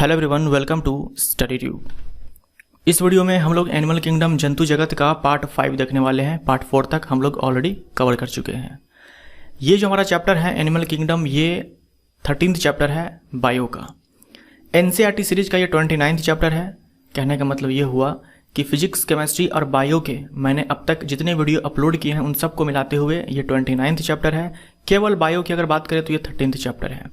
Hello everyone, welcome to Study Tube. इस video में हम लोग एनिमल किंगडम जंतु जगत का पार्ट 5 देखने वाले हैं। पार्ट 4 तक हम लोग ऑलरेडी कवर कर चुके हैं। ये जो हमारा चैप्टर है एनिमल किंगडम, ये 13th चैप्टर है बायो का। एनसीईआरटी सीरीज का ये 29th चैप्टर है। कहने का मतलब ये हुआ कि फिजिक्स, केमिस्ट्री और बायो के मैंने अब तक जितने वीडियो अपलोड किए हैं उन सबको मिलाते हुए ये 29th चैप्टर है। केवल बायो की अगर बात करें तो ये 13th चैप्टर है।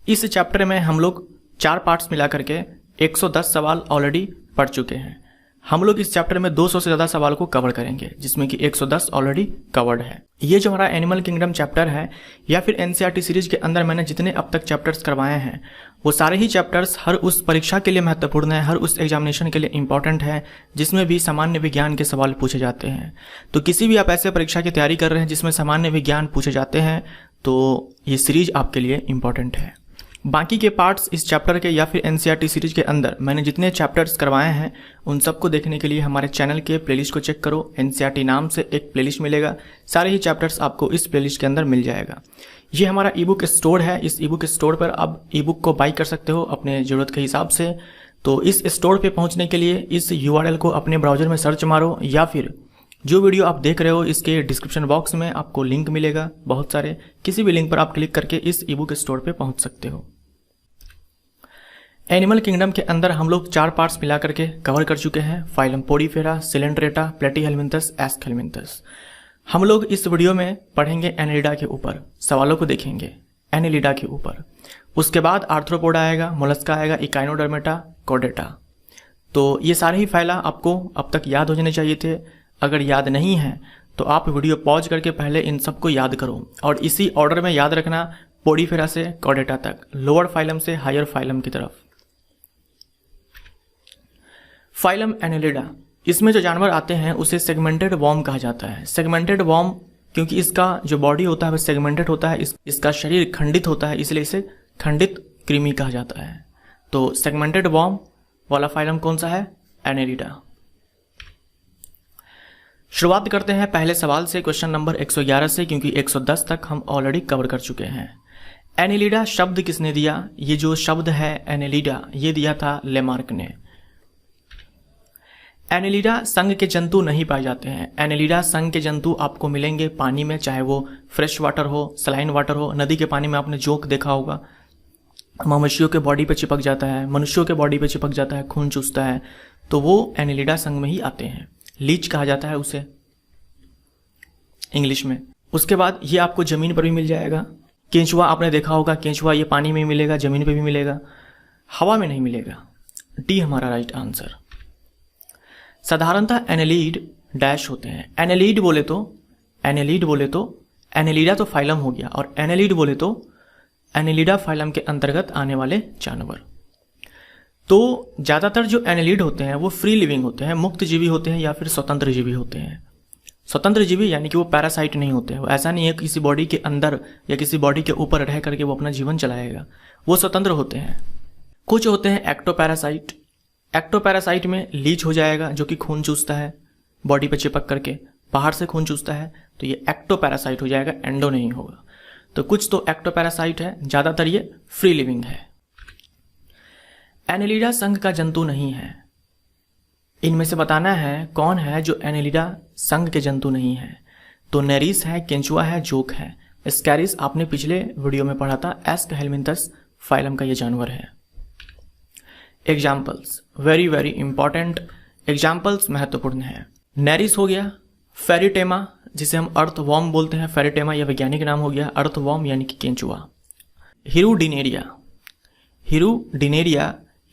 इस चैप्टर में हम लोग 4 पार्ट्स मिला करके 110 सवाल ऑलरेडी पढ़ चुके हैं। हम लोग इस चैप्टर में 200 से ज़्यादा सवाल को कवर करेंगे, जिसमें कि 110 ऑलरेडी कवर्ड है। ये जो हमारा एनिमल किंगडम चैप्टर है या फिर एनसीईआरटी सीरीज के अंदर मैंने जितने अब तक चैप्टर्स करवाए हैं वो सारे ही चैप्टर्स हर उस परीक्षा के लिए महत्वपूर्ण है, हर उस एग्जामिनेशन के लिए इंपॉर्टेंट है जिसमें भी सामान्य विज्ञान के सवाल पूछे जाते हैं। तो किसी भी आप ऐसे परीक्षा की तैयारी कर रहे हैं जिसमें सामान्य विज्ञान पूछे जाते हैं तो ये सीरीज आपके लिए इंपॉर्टेंट है। बाकी के पार्ट्स इस चैप्टर के या फिर एनसीईआरटी सीरीज के अंदर मैंने जितने चैप्टर्स करवाए हैं उन सबको देखने के लिए हमारे चैनल के प्लेलिस्ट को चेक करो। एनसीईआरटी नाम से एक प्लेलिस्ट मिलेगा, सारे ही चैप्टर्स आपको इस प्लेलिस्ट के अंदर मिल जाएगा। ये हमारा ई बुक स्टोर है। इस ई बुक स्टोर पर आप ई बुक को बाई कर सकते हो अपने ज़रूरत के हिसाब से। तो इस स्टोर पर पहुँचने के लिए इस URL को अपने ब्राउजर में सर्च मारो या फिर जो वीडियो आप देख रहे हो इसके डिस्क्रिप्शन बॉक्स में आपको लिंक मिलेगा बहुत सारे। किसी भी लिंक पर आप क्लिक करके इस ई बुक स्टोर पे पहुंच सकते हो। एनिमल किंगडम के अंदर हम लोग 4 पार्ट्स मिला करके कवर कर चुके हैं। Phylum Porifera, Coelenterata, Platyhelminthes, Aschelminthes. हम लोग इस वीडियो में पढ़ेंगे एनेलिडा के ऊपर, सवालों को देखेंगे एनेलिडा के ऊपर। उसके बाद आर्थ्रोपोडा आएगा, मोलस्का आएगा, इकाइनोडर्मेटा, कॉर्डेटा। तो ये सारे ही फाइला आपको अब तक याद हो जाने चाहिए थे। अगर याद नहीं है तो आप वीडियो पॉज करके पहले इन सबको याद करो और इसी ऑर्डर में याद रखना, पोडीफेरा से कॉर्डेटा तक, लोअर फाइलम से हायर फाइलम की तरफ। फाइलम एनेलिडा, इसमें जो जानवर आते हैं उसे सेगमेंटेड वॉर्म कहा जाता है। सेगमेंटेड वॉर्म क्योंकि इसका जो बॉडी होता है वह सेगमेंटेड होता है, इसका शरीर खंडित होता है, इसलिए इसे खंडित कृमि कहा जाता है। तो सेगमेंटेड वॉर्म वाला फाइलम कौन सा है? एनेलिडा। शुरुआत करते हैं पहले सवाल से, क्वेश्चन नंबर 111 से, क्योंकि 110 तक हम ऑलरेडी कवर कर चुके हैं। एनेलिडा शब्द किसने दिया? ये जो शब्द है एनेलिडा ये दिया था लेमार्क ने। एनेलिडा संघ के जंतु नहीं पाए जाते हैं। एनेलिडा संघ के जंतु आपको मिलेंगे पानी में, चाहे वो फ्रेश वाटर हो, सलाइन वाटर हो। नदी के पानी में आपने जोक देखा होगा, मवेशियों के बॉडी पे चिपक जाता है, मनुष्यों के बॉडी पे चिपक जाता है, खून चूसता है, तो वो एनेलिडा संघ में ही आते हैं। लीच कहा जाता है उसे इंग्लिश में। उसके बाद ये आपको जमीन पर भी मिल जाएगा। केंचुआ आपने देखा होगा, केंचुआ ये पानी में मिलेगा, जमीन पे भी मिलेगा, हवा में नहीं मिलेगा। डी हमारा राइट आंसर। साधारणतः एनेलिड डैश होते हैं। एनेलिड बोले तो एनेलिडा तो फाइलम हो गया, और एनेलिड बोले तो एनेलिडा फाइलम के अंतर्गत आने वाले जानवर। तो ज्यादातर जो एनेलिड होते हैं वो फ्री लिविंग होते हैं, मुक्त जीवी होते हैं या फिर स्वतंत्र जीवी होते हैं। स्वतंत्र जीवी यानी कि वो पैरासाइट नहीं होते हैं। वो ऐसा नहीं है किसी बॉडी के अंदर या किसी बॉडी के ऊपर रह करके वो अपना जीवन चलाएगा, वो स्वतंत्र होते हैं। कुछ होते हैं एक्टोपैरासाइट। एक्टोपैरासाइट में लीच हो जाएगा जो कि खून चूसता है बॉडी पे चिपक करके, बाहर से खून चूसता है, तो ये एक्टोपैरासाइट हो जाएगा, एंडो नहीं होगा। तो कुछ तो एक्टोपैरासाइट है, ज्यादातर ये फ्री लिविंग है। एनेलिडा संघ का जंतु नहीं है। इनमें से बताना है कौन है जो एनेलिडा संघ के जंतु नहीं है। तो नेरिस है, केंचुआ है, जोक है। स्कैरिस आपने पिछले वीडियो में पढ़ा था, एस्कहेल्मिन्थस फाइलम का ये जानवर है। Examples very very important, examples महत्वपूर्ण है। नेरिस हो गया, फेरिटेमा जिसे हम अर्थ वॉर्म बोलते हैं, फेरिटेमा यह वैज्ञानिक नाम हो गया, अर्थ वॉर्म यानी कि केंचुआ। हिरुडिनेरिया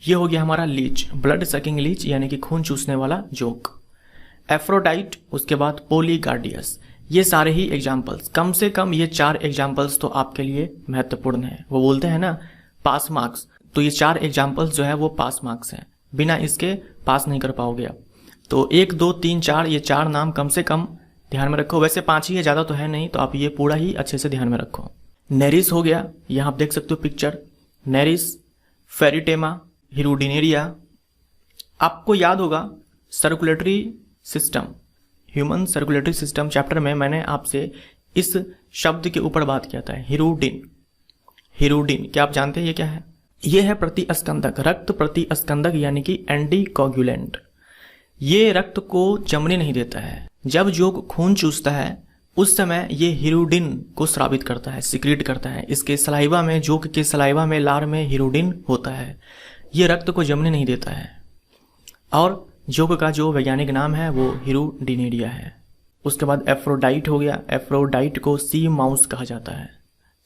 ये हो गया हमारा लीच, ब्लड सकिंग लीच यानी कि खून चूसने वाला जोक। एफ्रोडाइट, उसके बाद पोलीगार्डियस। ये सारे ही एग्जाम्पल्स, कम से कम ये 4 एग्जाम्पल्स तो आपके लिए महत्वपूर्ण है। वो बोलते हैं ना पास मार्क्स, तो ये 4 एग्जाम्पल्स जो है वो पास मार्क्स हैं, बिना इसके पास नहीं कर पाओगे आप। तो 1 2 3 4 ये 4 नाम कम से कम ध्यान में रखो। वैसे 5 ही है, ज्यादा तो है नहीं, तो आप ये पूरा ही अच्छे से ध्यान में रखो। नेरिस हो गया, यहां आप देख सकते हो पिक्चर, नेरिस, फेरिटेमा, हिरुडिनेरिया। आपको याद होगा circulatory system, human circulatory system chapter में मैंने आपसे इस शब्द के ऊपर बात किया था, हिरुडिन। क्या आप जानते हैं ये क्या है? ये है प्रतिस्कंदक, रक्त प्रतिस्कंदक यानी कि एंटीकोगुलेंट। ये रक्त को जमने नहीं देता है। जब जोक खून चूसता है उस समय ये हीरोडिन को स्रावित करता है, सिक्रीट करता है। इसके सलाइवा में, जोक के सलाइवा में, लार में हीरोडिन होता है। ये रक्त को जमने नहीं देता है। और जोक का जो वैज्ञानिक नाम है वो हीरोडिनेरिया है। उसके बाद एफ्रोडाइट हो गया। एफ्रोडाइट को सी माउस कहा जाता है,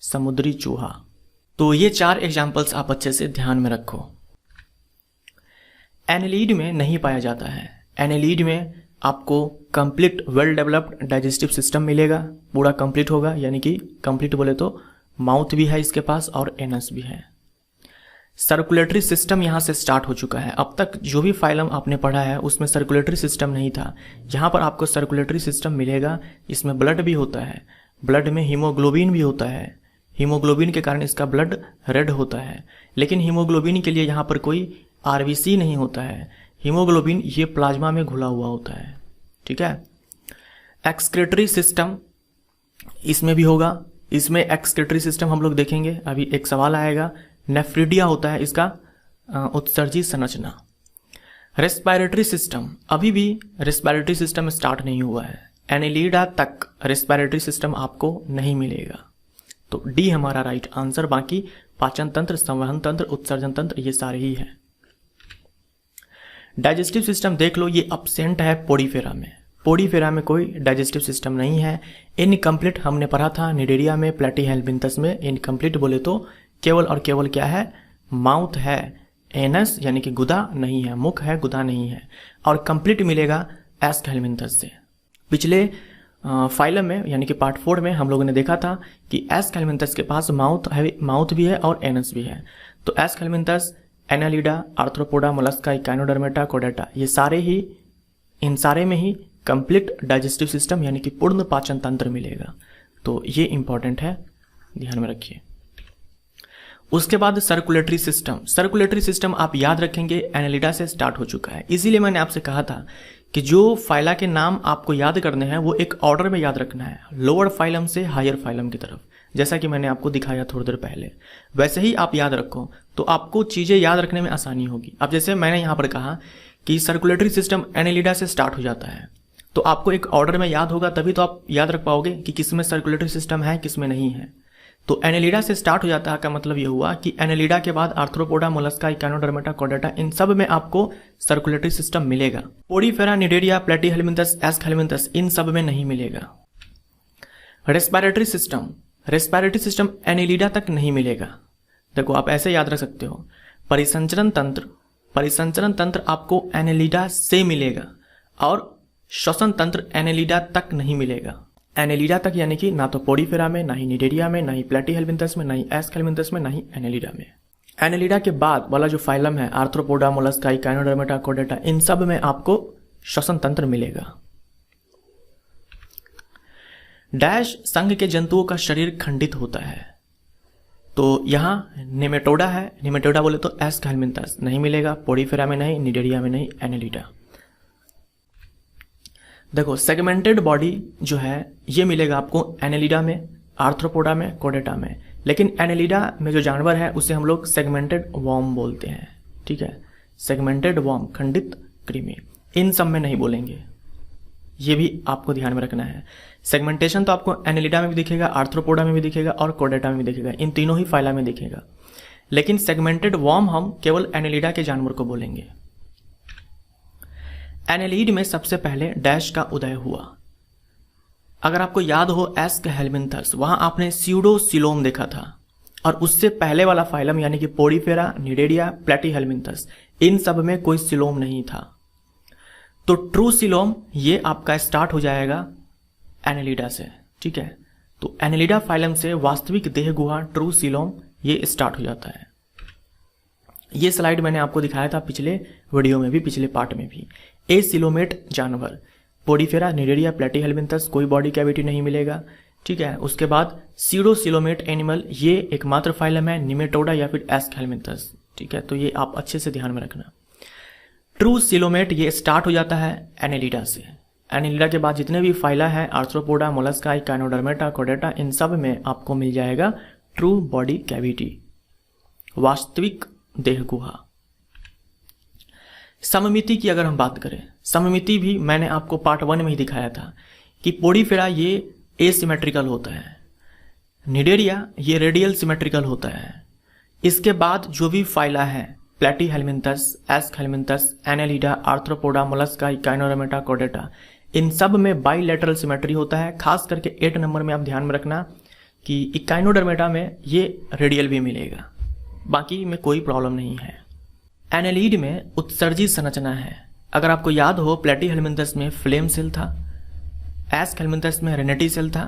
समुद्री चूहा। तो ये 4 एग्जाम्पल्स आप अच्छे से ध्यान में रखो। एनेलिड में नहीं पाया जाता है। एनेलिड में आपको complete well developed digestive system मिलेगा, पूरा कंप्लीट होगा, यानी कि कंप्लीट बोले तो माउथ भी है इसके पास और एनस भी है। सर्कुलेटरी सिस्टम यहाँ से स्टार्ट हो चुका है। अब तक जो भी फाइलम आपने पढ़ा है उसमें सर्कुलेटरी सिस्टम नहीं था। यहाँ पर आपको सर्कुलेटरी सिस्टम मिलेगा। इसमें ब्लड भी होता है, ब्लड में हीमोग्लोबिन भी होता है। हीमोग्लोबिन के कारण इसका ब्लड रेड होता है, लेकिन हीमोग्लोबिन के लिए यहाँ पर कोई आरबीसी नहीं होता है। हीमोग्लोबिन ये प्लाज्मा में घुला हुआ होता है, ठीक है। एक्सक्रेटरी सिस्टम इसमें भी होगा। इसमें एक्सक्रेटरी सिस्टम हम लोग देखेंगे। अभी एक सवाल आएगा, नेफ्रिडिया होता है इसका उत्सर्जी संरचना। रेस्पिरेटरी सिस्टम, अभी भी रेस्पिरेटरी सिस्टम स्टार्ट नहीं हुआ है। एनेलिडा तक रेस्पिरेटरी सिस्टम आपको नहीं मिलेगा। तो डी हमारा राइट आंसर। बाकी पाचन तंत्र, संवहन तंत्र, उत्सर्जन तंत्र ये सारे ही हैं। डाइजेस्टिव सिस्टम देख लो, ये अपसेंट है पोडीफेरा में। पोडीफेरा में कोई डाइजेस्टिव सिस्टम नहीं है। इनकम्प्लीट हमने पढ़ा था निडेरिया में, प्लेटीहेल्मिन्थस में। इनकम्प्लीट बोले तो केवल और केवल क्या है, माउथ है, एनस यानी कि गुदा नहीं है, मुख है, गुदा नहीं है। और कंप्लीट मिलेगा एस्कहेल्मिन्थस से। पिछले फाइलम में यानी कि पार्ट 4 में हम लोगों ने देखा था कि एस्कहेल्मिन्थस के पास माउथ भी है और एनस भी है। तो एस्कहेल्मिन्थस, एनालिडा, आर्थ्रोपोडा, मोलस्का, इकाइनोडर्मेटा, कोडेटा, ये सारे ही, इन सारे में ही कंप्लीट डाइजेस्टिव सिस्टम यानी कि पूर्ण पाचन तंत्र मिलेगा। तो ये इंपॉर्टेंट है, ध्यान में रखिए। उसके बाद सर्कुलेटरी सिस्टम। सर्कुलेटरी सिस्टम आप याद रखेंगे एनालिडा से स्टार्ट हो चुका है। इसीलिए मैंने आपसे कहा था कि जो फाइला के नाम आपको याद करने हैं वो एक ऑर्डर में याद रखना है, लोअर फाइलम से हायर फाइलम की तरफ, जैसा कि मैंने आपको दिखाया थोड़ी देर पहले। वैसे ही आप याद रखो तो आपको चीजें याद रखने में आसानी होगी। अब जैसे मैंने यहाँ पर कहा कि सर्कुलेटरी सिस्टम एनालिडा से स्टार्ट हो जाता है, तो आपको एक ऑर्डर में याद होगा, तभी तो आप याद रख पाओगे कि किसमें सर्कुलेटरी सिस्टम है, किसमें नहीं है। तो एनालिडा से स्टार्ट हो जाता है का मतलब ये हुआ कि एनालिडा के बाद आर्थ्रोपोडा, मोलस्का, इकाइनोडर्मेटा, कोडेटा, इन सब में आपको सर्कुलेटरी सिस्टम मिलेगा। पोडीफेरा, निडेरिया, प्लेटीहेल्मिन्थस, एस्कहेल्मिन्थस इन सब में नहीं मिलेगा। Respiratory system, respiratory system Annelida तक नहीं मिलेगा। देखो आप ऐसे याद रख सकते हो, परिसंचरण तंत्र, परिसंचरण तंत्र आपको एनालिडा से मिलेगा और श्वसन तंत्र एनालिडा तक नहीं मिलेगा। एनालिडा तक यानी कि ना तो पोडीफेरा में, ना ही निडेरिया में, ना ही प्लेटीहेल्मिन्थस में, ना ही एस्कहेल्मिन्थस में, ना ही एनालिडा में। एनालिडा के बाद वाला जो फाइलम है आर्थ्रोपोडा, मोलस्का, इकाइनोडर्मेटा, कोडेटा, इन सब में आपको श्वसन तंत्र मिलेगा। डैश संघ के जंतुओं का शरीर खंडित होता है। तो यहां नेमेटोडा है, नेमेटोडा बोले तो एस्कहेल्मिन्थस नहीं मिलेगा, पोडीफेरा में नहीं, निडेरिया में नहीं, एनालिडा। देखो सेगमेंटेड बॉडी जो है ये मिलेगा आपको एनालिडा में, आर्थ्रोपोडा में, कोडेटा में। लेकिन एनालिडा में जो जानवर है उसे हम लोग सेगमेंटेड वॉर्म बोलते हैं, ठीक है। सेगमेंटेड वॉर्म, खंडित कृमि, इन सब में नहीं बोलेंगे, ये भी आपको ध्यान में रखना है। सेगमेंटेशन तो आपको एनालिडा में भी दिखेगा, आर्थ्रोपोडा में भी दिखेगा और कोडेटा में भी दिखेगा, इन तीनों ही फाइला में दिखेगा। लेकिन सेगमेंटेड वॉर्म हम केवल एनालिडा के जानवर को बोलेंगे। एनालिड में सबसे पहले डैश का उदय हुआ। अगर आपको याद हो एस्कहेल्मिन्थस, वहां आपने स्यूडोसिलोम देखा था, और उससे पहले वाला फाइलम यानी कि पोडीफेरा, निडेरिया, प्लेटीहेल्मिन्थस, इन सब में कोई सिलोम नहीं था। तो ट्रू सिलोम ये आपका स्टार्ट हो जाएगा एनालिडा से, ठीक है। तो एनालिडा फाइलम से वास्तविक देह गुहा ट्रू सिलोम ये स्टार्ट हो जाता है। ये स्लाइड मैंने आपको दिखाया था पिछले वीडियो में भी, पिछले पार्ट में भी। ए सिलोमेट जानवर, पोडीफेरा, निडेरिया, प्लेटीहेल्मिन्थस कोई बॉडी कैविटी नहीं मिलेगा, ठीक है। उसके बाद सीडोसिलोमेट एनिमल, ये एकमात्र फाइलम है, निमेटोडा या फिर एस्कहेल्मिन्थस, ठीक है। तो ये आप अच्छे से ध्यान में रखना। ट्रू सिलोमेट ये स्टार्ट हो जाता है एनालिडा से। एनालिडा के बाद जितने भी फाइला है आर्थ्रोपोडा, मोलस्का, इकाइनोडर्मेटा, कोडेटा, इन सब में आपको मिल जाएगा ट्रू बॉडी कैविटी। वास्तविक देह गुहा। सममिति की अगर हम बात करें, सममिति भी मैंने आपको पार्ट 1 में ही दिखाया था कि पोडीफेरा ये एसिमेट्रिकल होता है, निडेरिया ये रेडियल सिमेट्रिकल होता है। इसके बाद जो भी फाइला है, Platyhelminthes, Aschelminthes, Annelida, Arthropoda, Mollusca, Echinodermata, Chordata, इन सब में बाइलेटरल सिमेट्री होता है। खास करके 8 नंबर में आप ध्यान में रखना कि इकाइनोडर्मेटा में ये रेडियल भी मिलेगा, बाकी में कोई प्रॉब्लम नहीं है। एनेलिड में उत्सर्जित संरचना है। अगर आपको याद हो, प्लेटीहेल्मिन्थस में फ्लेम सेल था, एस्कहेल्मिन्थस में रेनेटी सेल था,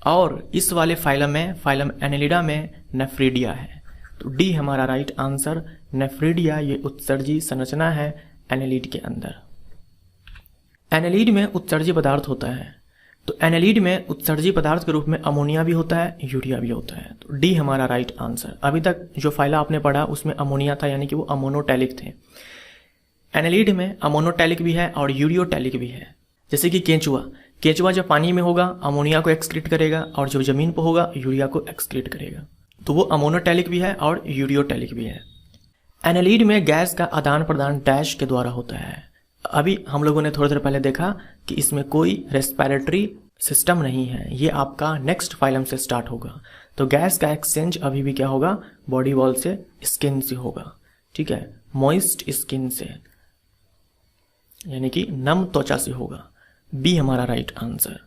और इस वाले फाइलम में, फाइलम एनेलिडा में नेफ्रिडिया है। तो डी हमारा राइट आंसर, नेफ्रिडिया ये उत्सर्जित संरचना है एनेलिड के अंदर। एनेलिड में उत्सर्जी पदार्थ होता है, तो एनेलिड में उत्सर्जी पदार्थ के रूप में अमोनिया भी होता है, यूरिया भी होता है। तो डी हमारा राइट आंसर। अभी तक जो फाइला आपने पढ़ा उसमें अमोनिया था, यानी कि वो अमोनोटैलिक थे। एनेलिड में अमोनोटैलिक भी है और यूरियोटैलिक भी है। जैसे कि केंचुआ, केंचुआ जब पानी में होगा अमोनिया को एक्सक्रीट करेगा, और जब जमीन पर होगा यूरिया को एक्सक्रीट करेगा। तो वो अमोनोटैलिक भी है और यूरियोटैलिक भी है। एनेलिड में गैस का आदान प्रदान डैश के द्वारा होता है। अभी हम लोगों ने थोड़ी देर पहले देखा कि इसमें कोई रेस्पिरेटरी सिस्टम नहीं है, ये आपका नेक्स्ट फाइलम से स्टार्ट होगा। तो गैस का एक्सचेंज अभी भी क्या होगा, बॉडी वॉल से स्किन से होगा, ठीक है, मॉइस्ट स्किन से, यानी कि नम त्वचा से होगा। बी हमारा राइट आंसर।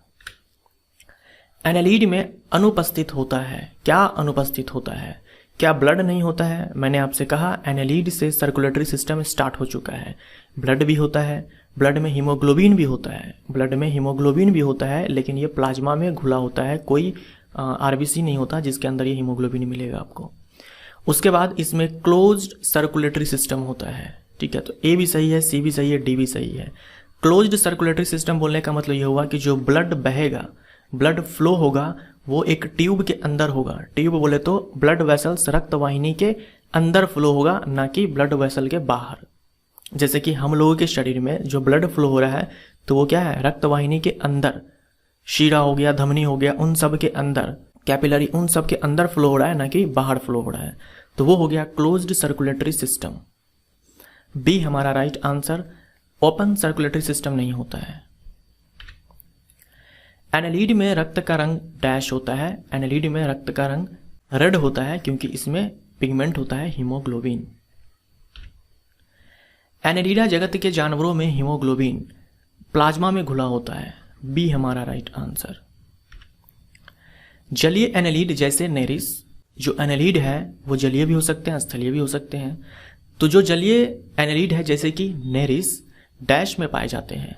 एनेलिड में अनुपस्थित होता है। क्या अनुपस्थित होता है? क्या ब्लड नहीं होता है? मैंने आपसे कहा एनेलिड से सर्कुलेटरी सिस्टम स्टार्ट हो चुका है। ब्लड भी होता है, ब्लड में हीमोग्लोबिन भी होता है, ब्लड में हीमोग्लोबिन भी होता है, लेकिन ये प्लाज्मा में घुला होता है, कोई आरबीसी नहीं होता जिसके अंदर ये हीमोग्लोबिन मिलेगा आपको। उसके बाद इसमें क्लोज्ड सर्कुलेटरी सिस्टम होता है, ठीक है। तो ए भी सही है, सी भी सही है, डी भी सही है। क्लोज्ड सर्कुलेटरी सिस्टम बोलने का मतलब ये हुआ कि जो ब्लड बहेगा, ब्लड फ्लो होगा, वो एक ट्यूब के अंदर होगा। ट्यूब बोले तो ब्लड वेसल्स, रक्त वाहिनी के अंदर फ्लो होगा, ना कि ब्लड वेसल के बाहर। जैसे कि हम लोगों के शरीर में जो ब्लड फ्लो हो रहा है तो वो क्या है, रक्त वाहिनी के अंदर, शीरा हो गया, धमनी हो गया, उन सब के अंदर, कैपिलरी, उन सब के अंदर फ्लो हो रहा है, ना कि बाहर फ्लो हो रहा है। तो वो हो गया क्लोज्ड सर्कुलेटरी सिस्टम। बी हमारा right answer. Open circulatory system नहीं होता है। एनेलिड में रक्त का रंग डैश होता है। एनेलिड में रक्त का रंग रेड होता है क्योंकि इसमें पिगमेंट होता है हीमोग्लोबिन। एनेलिडा जगत के जानवरों में हीमोग्लोबिन प्लाज्मा में घुला होता है। बी हमारा राइट आंसर। जलीय एनेलिड जैसे नेरिस, जो एनेलिड है वो जलीय भी हो सकते हैं, स्थलीय भी हो सकते हैं। तो जो जलीय एनेलिड है जैसे कि नेरिस, डैश में पाए जाते हैं,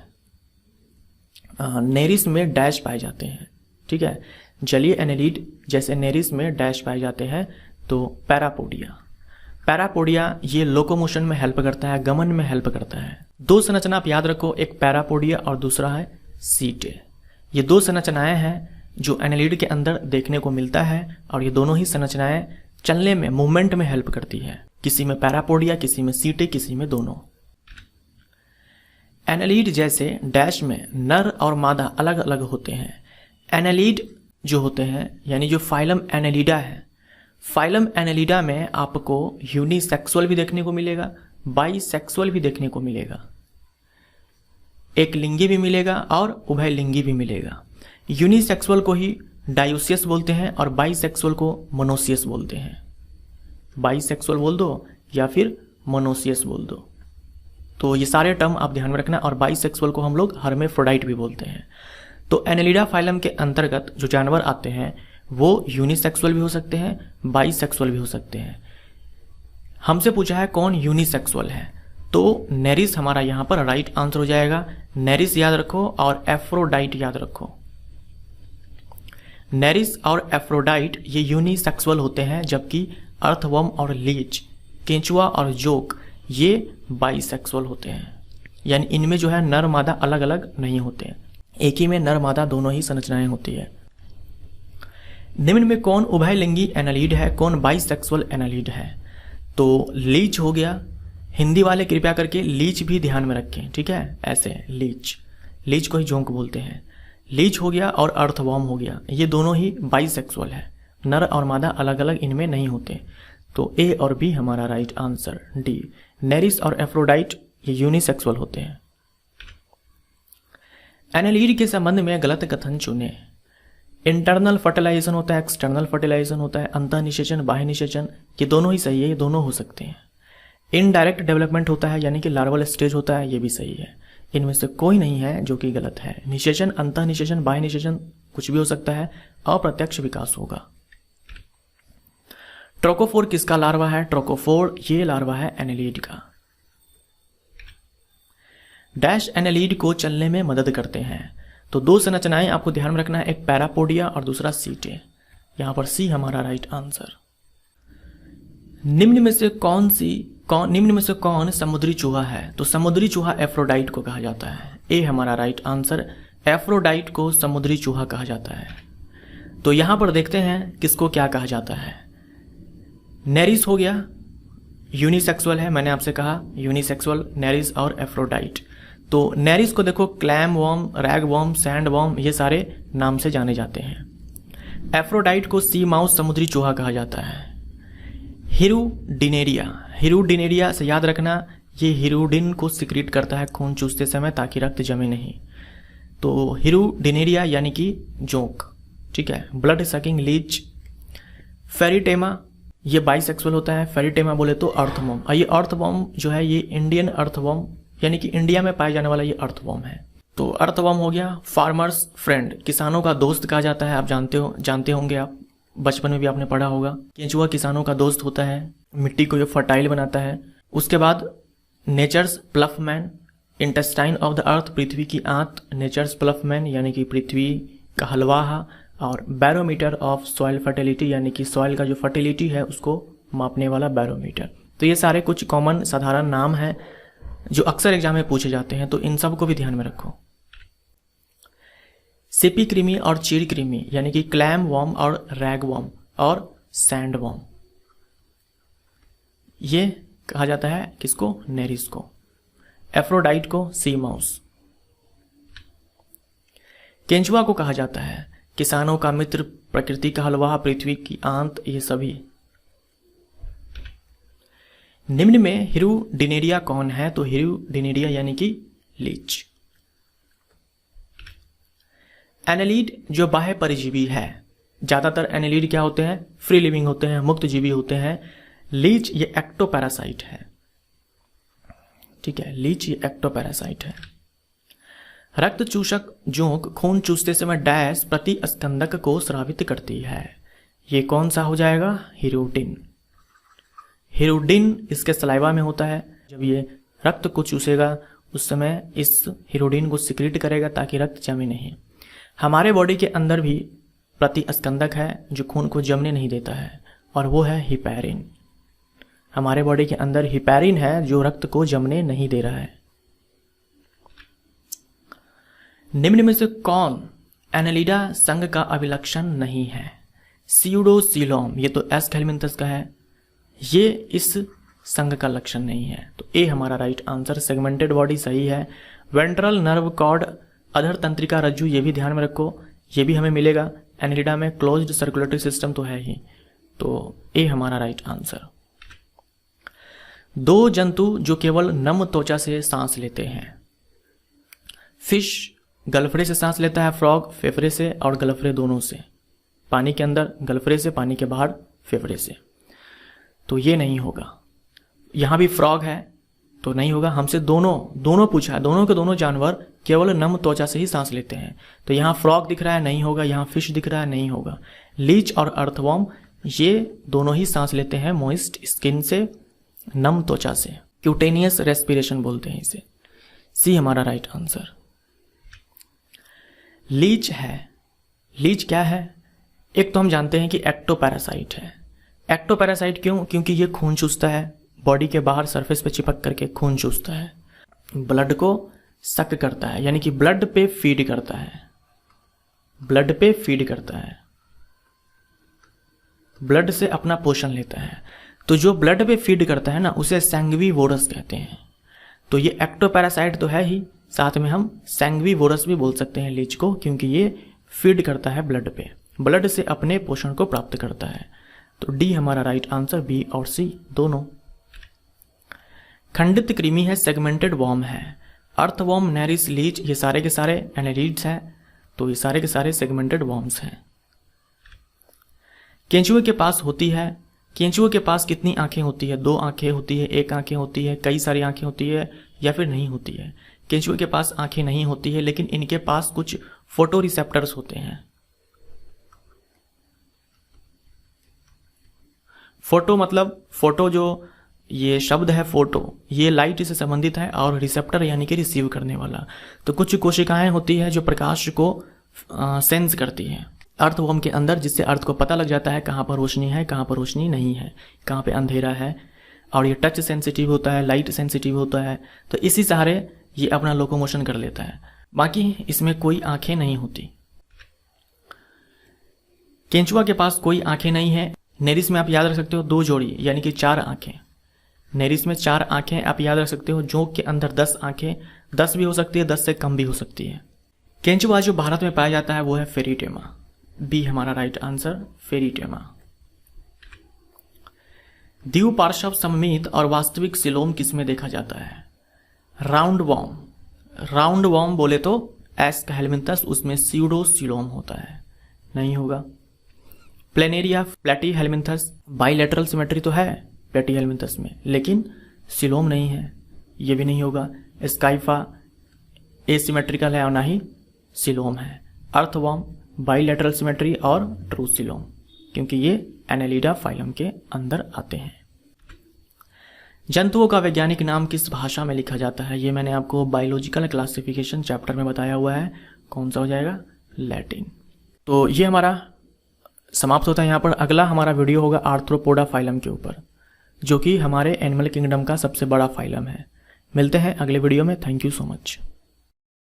नेरिस में डैश पाए जाते हैं, ठीक है। जलीय एनेलिड जैसे नेरिस में डैश पाए जाते हैं। तो पैरापोडिया, पैरापोडिया ये लोकोमोशन में हेल्प करता है, गमन में हेल्प करता है। दो संरचना आप याद रखो, एक पैरापोडिया और दूसरा है सीटे। ये दो संरचनाएं हैं जो एनेलिड के अंदर देखने को मिलता है, और ये दोनों ही संरचनाएं चलने में, मूवमेंट में हेल्प करती है। किसी में पैरापोडिया, किसी में सीटे, किसी में दोनों। एनेलिड जैसे डैश में नर और मादा अलग अलग होते हैं। एनेलिड जो होते हैं, यानी जो फाइलम एनेलिडा है, फाइलम एनेलिडा में आपको यूनिसेक्सुअल भी देखने को मिलेगा, बाईसेक्सुअल भी देखने को मिलेगा, एक लिंगी भी मिलेगा और उभय लिंगी भी मिलेगा। यूनिसेक्सुअल को ही डायोसियस बोलते हैं और बाईसेक्सुअल को मोनोसियस बोलते हैं। बाईसेक्सुअल बोल दो या फिर मोनोसियस बोल दो। तो ये सारे टर्म आप ध्यान में रखना। और बाईसेक्सुअल को हम लोग हर्मेफ्रोडाइट भी बोलते हैं। तो एनेलिडा फाइलम के अंतर्गत जो जानवर आते हैं वो यूनिसेक्सुअल भी हो सकते हैं, बाईसेक्सुअल भी हो सकते हैं। हमसे पूछा है कौन यूनिसेक्सुअल है, तो नेरिस हमारा यहाँ पर राइट आंसर हो जाएगा। नेरिस याद रखो और एफ्रोडाइट याद रखो। नेरिस और एफ्रोडाइट ये यूनिसेक्सुअल होते हैं, जबकि अर्थवर्म और लीच, केंचुआ और जोक ये बाईसेक्सुअल होते हैं। यानी इनमें जो है नर मादा अलग अलग नहीं होते हैं, एक ही में नर मादा दोनों ही संरचनाएं होती है। निम्न में कौन उभयलिंगी एनालिड है, कौन बाईसेक्सुअल एनालिड है? तो लीच हो गया। हिंदी वाले कृपया करके लीच भी ध्यान में रखें, ठीक है, ऐसे लीच, लीच को ही जोंक बोलते हैं। लीच हो गया और अर्थवर्म हो गया, ये दोनों ही बाईसेक्सुअल है, नर और मादा अलग अलग इनमें नहीं होते। तो ए और बी हमारा राइट आंसर। डी, नेरिस और एफ्रोडाइट ये यूनिसेक्सुअल होते हैं। एनालीड के संबंध में गलत कथन चुने। इंटरनल फर्टिलाइजेशन होता है, एक्सटर्नल फर्टिलाइजेशन होता है, अंतःनिषेचन, बाह्य निषेचन, ये दोनों ही सही है, ये दोनों हो सकते हैं। इनडायरेक्ट डेवलपमेंट होता है यानी कि लार्वल स्टेज होता है, ये भी सही है। इनमें से कोई नहीं है जो कि गलत है। निषेचन, अंतःनिषेचन, बाह्य निषेचन कुछ भी हो सकता है, अप्रत्यक्ष विकास होगा। ट्रोकोफोर किसका लार्वा है? ट्रोकोफोर ये लार्वा है एनालीड का। डैश एनालीड को चलने में मदद करते हैं। तो दो संरचनाएं आपको ध्यान में रखना है, एक पैरापोडिया और दूसरा सीटे। यहां पर सी हमारा राइट आंसर। निम्न में से कौन समुद्री चूहा है? तो समुद्री चूहा एफ्रोडाइट को कहा जाता है। ए हमारा राइट आंसर, एफ्रोडाइट को समुद्री चूहा कहा जाता है। तो यहां पर देखते हैं किसको क्या कहा जाता है। नेरिस हो गया, यूनिसेक्सुअल है, मैंने आपसे कहा यूनिसेक्सुअल, नेरिस और एफ्रोडाइट। तो नेरिस को देखो clam worm, rag worm, sand worm, ये सारे नाम से जाने जाते हैं। एफ्रोडाइट को सी माउस, समुद्री चूहा कहा जाता है। हिरुडिनेरिया से याद रखना, ये हिरुडिन को सिक्रीट करता है खून चूसते समय ताकि रक्त जमे नहीं। तो हिरुडिनेरिया यानी कि जोंक, ठीक है। Blood sucking Leach. फेरिटेमा ये बाइसेक्सुअल होता है। फेरिटेमा बोले तो अर्थवॉर्म, ये अर्थवॉर्म जो है ये इंडियन अर्थवॉर्म यानी कि इंडिया में पाया जाने वाला ये अर्थवॉर्म है। तो अर्थवॉर्म हो गया। फार्मर्स फ्रेंड, किसानों का दोस्त कहा जाता है, आप जानते होंगे, आप बचपन में भी आपने पढ़ा होगा। केंचुआ किसानों का दोस्त होता है, मिट्टी को ये फर्टाइल बनाता है। उसके बाद nature's ploughman, intestine of the earth, पृथ्वी की आंत, नेचर्स प्लफमैन यानी कि पृथ्वी का हलवाहा, और बैरोमीटर ऑफ सॉइल फर्टिलिटी यानी कि सॉइल का जो फर्टिलिटी है उसको मापने वाला बैरोमीटर। तो ये सारे कुछ कॉमन साधारण नाम हैं जो अक्सर एग्जाम में पूछे जाते हैं, तो इन सब को भी ध्यान में रखो। सिपी कृमि और चीड़ कृमि यानी कि क्लैम वर्म और रैग वर्म और सैंड वर्म, ये कहा जाता है किसको? नेरिस को। एफ्रोडाइट को सी माउस। केंचुआ को कहा जाता है किसानों का मित्र, प्रकृति का हलवा, पृथ्वी की आंत, ये सभी। निम्न में हिरुडिनेरिया कौन है? तो हिरुडिनेरिया यानी कि लीच। एनालीड जो बाह्य परिजीवी है, ज्यादातर एनालीड क्या होते हैं? फ्री लिविंग होते हैं, मुक्त जीवी होते हैं। लीच ये एक्टोपैरासाइट है, ठीक है। लीच ये एक्टोपैरासाइट है। रक्त चूषक जोंक खून चूसते समय डैश प्रति स्कंदक को स्रावित करती है। ये कौन सा हो जाएगा? हिरुडिन। हिरुडिन इसके सलाइवा में होता है। जब ये रक्त को चूसेगा उस समय इस हिरुडिन को सिक्रीट करेगा ताकि रक्त जमे नहीं। हमारे बॉडी के अंदर भी प्रतिस्कंदक है जो खून को जमने नहीं देता है, और वो है हिपैरिन। हमारे बॉडी के अंदर हिपैरिन है जो रक्त को जमने नहीं दे रहा है। निम्न में से कौन एनालिडा संघ का अभिलक्षण नहीं है? सीयूडोसीलोम, ये तो एस हेल्मिंथस का है, ये इस संघ का लक्षण नहीं है। तो ए हमारा राइट आंसर। सेगमेंटेड बॉडी सही है। वेंट्रल नर्व कॉर्ड, अधर तंत्रिका रज्जु, ये भी ध्यान में रखो, ये भी हमें मिलेगा। एनालिडा में क्लोज्ड सर्कुलेटरी सिस्टम तो है ही, तो ए हमारा राइट आंसर। दो जंतु जो केवल नम त्वचा से सांस लेते हैं। फिश गलफड़े से सांस लेता है, फ्रॉग फेफड़े से और गलफड़े दोनों से। पानी के अंदर गलफड़े से, पानी के बाहर फेफड़े से। तो ये नहीं होगा। यहां भी फ्रॉग है तो नहीं होगा। हमसे दोनों पूछा है, दोनों के दोनों जानवर केवल नम त्वचा से ही सांस लेते हैं। तो यहाँ फ्रॉग दिख रहा है, नहीं होगा। यहाँ फिश दिख रहा है, नहीं होगा। लीच और अर्थवॉर्म ये दोनों ही सांस लेते हैं मॉइस्ट स्किन से, नम त्वचा से। क्यूटेनियस रेस्पिरेशन बोलते हैं इसे। सी हमारा राइट आंसर। लीच है। लीच क्या है? एक तो हम जानते हैं कि एक्टोपैरासाइट है। एक्टोपैरासाइट क्यों? क्योंकि ये खून चूसता है, बॉडी के बाहर सरफेस पे चिपक करके खून चूसता है, ब्लड को सक करता है यानी कि ब्लड पे फीड करता है। ब्लड पे फीड करता है, ब्लड से अपना पोषण लेता है। तो जो ब्लड पे फीड करता है ना, उसे सैंग्विवोरस कहते हैं। तो ये एक्टोपैरासाइट तो है ही, साथ में हम सैंग्विवोरस भी बोल सकते हैं लीच को, क्योंकि ये फीड करता है ब्लड पे, ब्लड से अपने पोषण को प्राप्त करता है। तो डी हमारा राइट आंसर, बी और सी दोनों। खंडित कृमि है, सेगमेंटेड वॉर्म है। अर्थवॉर्म, नेरिस, लीच, ये सारे के सारे एनेलिड्स हैं, तो ये सारे के सारे सेगमेंटेड वॉर्म्स हैं। केंचुए के पास होती है, केंचुए के पास कितनी आंखें होती है? 2 आंखें होती है, 1 आंखें होती है, कई सारी आंखें होती है, या फिर नहीं होती है? केंचुए के पास आंखें नहीं होती है, लेकिन इनके पास कुछ फोटो रिसेप्टर्स होते हैं। फोटो मतलब फोटो, जो ये शब्द है फोटो, ये लाइट से संबंधित है, और रिसेप्टर यानी कि रिसीव करने वाला। तो कुछ कोशिकाएं होती है जो प्रकाश को सेंस करती हैं अर्थवर्म के अंदर, जिससे अर्थ को पता लग जाता है कहाँ पर रोशनी है, कहाँ पर रोशनी नहीं है, कहाँ पे अंधेरा है। और ये टच सेंसिटिव होता है, लाइट सेंसिटिव होता है, तो इसी सहारे ये अपना लोकोमोशन कर लेता है। बाकी इसमें कोई आंखें नहीं होती। केंचुआ के पास कोई आंखें नहीं है। नेरिस में आप याद रख सकते हो 2 जोड़ी, यानी कि 4 आंखें। नेरिस में 4 आंखें आप याद रख सकते हो। जोंक के अंदर 10 आंखें, 10 भी हो सकती है, 10 से कम भी हो सकती है। केंचुआ जो भारत में पाया जाता है वो है फेरिटेमा, बी हमारा राइट आंसर, फेरिटेमा। द्विपार्श्व सममित और वास्तविक सिलोम किसमें देखा जाता है? राउंड वॉर्म, राउंड वॉर्म बोले तो एस्केलमिंथस, उसमें स्यूडोसिलोम होता है, नहीं होगा। प्लेनेरिया, प्लेटीहेलमिंथस, बाइलेटरल सिमेट्री तो है प्लेटीहेलमिंथस में, लेकिन सिलोम नहीं है, ये भी नहीं होगा। स्काइफा एसिमेट्रिकल है और ना ही सिलोम है। अर्थवॉर्म बाइलेटरल सिमेट्री और ट्रू सिलोम, क्योंकि ये एनेलिडा फाइलम के अंदर आते हैं। जंतुओं का वैज्ञानिक नाम किस भाषा में लिखा जाता है? ये मैंने आपको बायोलॉजिकल क्लासिफिकेशन चैप्टर में बताया हुआ है। कौन सा हो जाएगा? लैटिन। तो ये हमारा समाप्त होता है यहाँ पर। अगला हमारा वीडियो होगा आर्थ्रोपोडा फाइलम के ऊपर, जो कि हमारे एनिमल किंगडम का सबसे बड़ा फाइलम है। मिलते हैं अगले वीडियो में। Thank you so much.